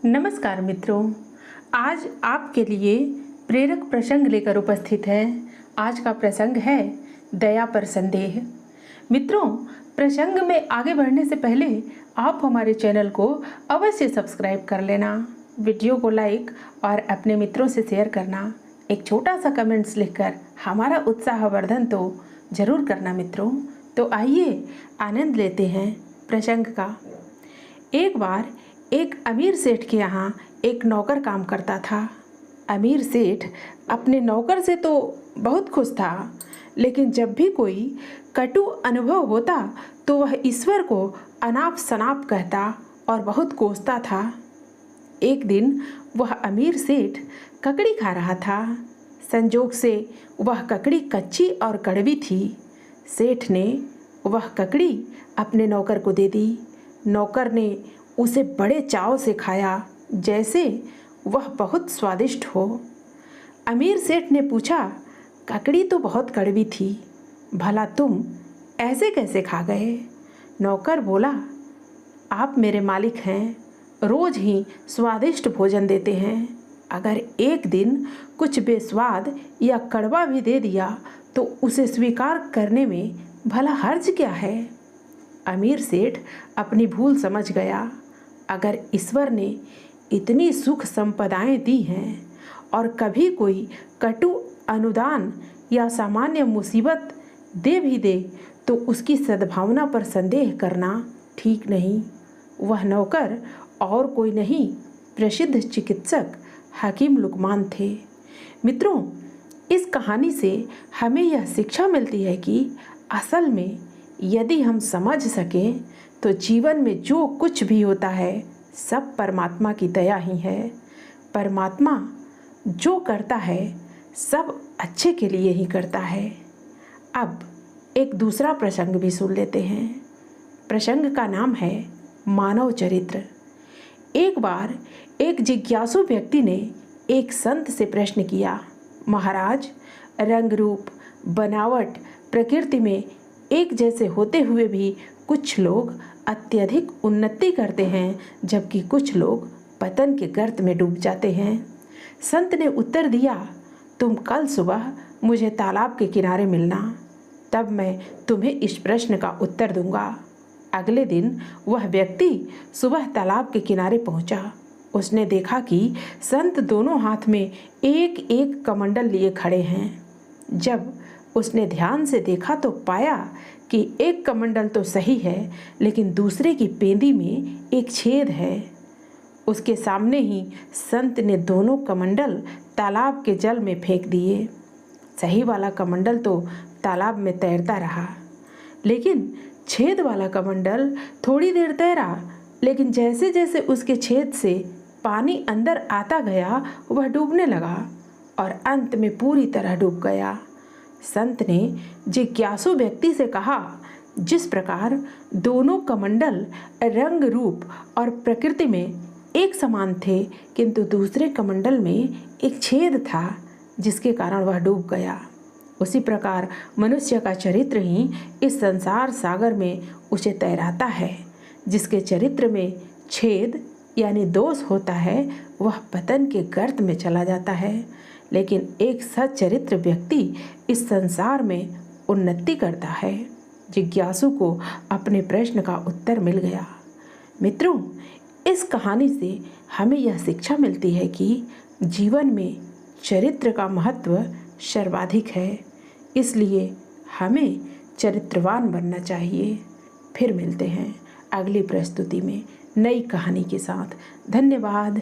नमस्कार मित्रों, आज आपके लिए प्रेरक प्रसंग लेकर उपस्थित है। आज का प्रसंग है दया पर संदेह। मित्रों, प्रसंग में आगे बढ़ने से पहले आप हमारे चैनल को अवश्य सब्सक्राइब कर लेना, वीडियो को लाइक और अपने मित्रों से शेयर करना, एक छोटा सा कमेंट्स लिखकर हमारा उत्साहवर्धन तो जरूर करना मित्रों। तो आइए आनंद लेते हैं प्रसंग का। एक बार एक अमीर सेठ के यहाँ एक नौकर काम करता था। अमीर सेठ अपने नौकर से तो बहुत खुश था, लेकिन जब भी कोई कटु अनुभव होता तो वह ईश्वर को अनाप शनाप कहता और बहुत कोसता था। एक दिन वह अमीर सेठ ककड़ी खा रहा था। संजोग से वह ककड़ी कच्ची और कड़वी थी। सेठ ने वह ककड़ी अपने नौकर को दे दी। नौकर ने उसे बड़े चाव से खाया, जैसे वह बहुत स्वादिष्ट हो। अमीर सेठ ने पूछा, ककड़ी तो बहुत कड़वी थी, भला तुम ऐसे कैसे खा गए? नौकर बोला, आप मेरे मालिक हैं, रोज ही स्वादिष्ट भोजन देते हैं। अगर एक दिन कुछ बेस्वाद या कड़वा भी दे दिया तो उसे स्वीकार करने में भला हर्ज क्या है? अमीर सेठ अपनी भूल समझ गया। अगर ईश्वर ने इतनी सुख संपदाएं दी हैं और कभी कोई कटु अनुदान या सामान्य मुसीबत दे भी दे तो उसकी सद्भावना पर संदेह करना ठीक नहीं। वह नौकर और कोई नहीं, प्रसिद्ध चिकित्सक हकीम लुकमान थे। मित्रों, इस कहानी से हमें यह शिक्षा मिलती है कि असल में यदि हम समझ सकें तो जीवन में जो कुछ भी होता है सब परमात्मा की दया ही है। परमात्मा जो करता है सब अच्छे के लिए ही करता है। अब एक दूसरा प्रसंग भी सुन लेते हैं। प्रसंग का नाम है मानव चरित्र। एक बार एक जिज्ञासु व्यक्ति ने एक संत से प्रश्न किया, महाराज, रंग रूप बनावट प्रकृति में एक जैसे होते हुए भी कुछ लोग अत्यधिक उन्नति करते हैं, जबकि कुछ लोग पतन के गर्त में डूब जाते हैं। संत ने उत्तर दिया, तुम कल सुबह मुझे तालाब के किनारे मिलना, तब मैं तुम्हें इस प्रश्न का उत्तर दूंगा। अगले दिन वह व्यक्ति सुबह तालाब के किनारे पहुंचा। उसने देखा कि संत दोनों हाथ में एक एक कमंडल लिए खड़े हैं। जब उसने ध्यान से देखा तो पाया कि एक कमंडल तो सही है, लेकिन दूसरे की पेंदी में एक छेद है। उसके सामने ही संत ने दोनों कमंडल तालाब के जल में फेंक दिए। सही वाला कमंडल तो तालाब में तैरता रहा, लेकिन छेद वाला कमंडल थोड़ी देर तैरा, लेकिन जैसे जैसे उसके छेद से पानी अंदर आता गया वह डूबने लगा और अंत में पूरी तरह डूब गया। संत ने जिज्ञासु व्यक्ति से कहा, जिस प्रकार दोनों कमंडल रंग रूप और प्रकृति में एक समान थे, किंतु दूसरे कमंडल में एक छेद था जिसके कारण वह डूब गया, उसी प्रकार मनुष्य का चरित्र ही इस संसार सागर में उसे तैराता है। जिसके चरित्र में छेद यानी दोष होता है वह पतन के गर्त में चला जाता है, लेकिन एक सच्चरित्र व्यक्ति इस संसार में उन्नति करता है। जिज्ञासु को अपने प्रश्न का उत्तर मिल गया। मित्रों, इस कहानी से हमें यह शिक्षा मिलती है कि जीवन में चरित्र का महत्व सर्वाधिक है, इसलिए हमें चरित्रवान बनना चाहिए। फिर मिलते हैं अगली प्रस्तुति में नई कहानी के साथ। धन्यवाद।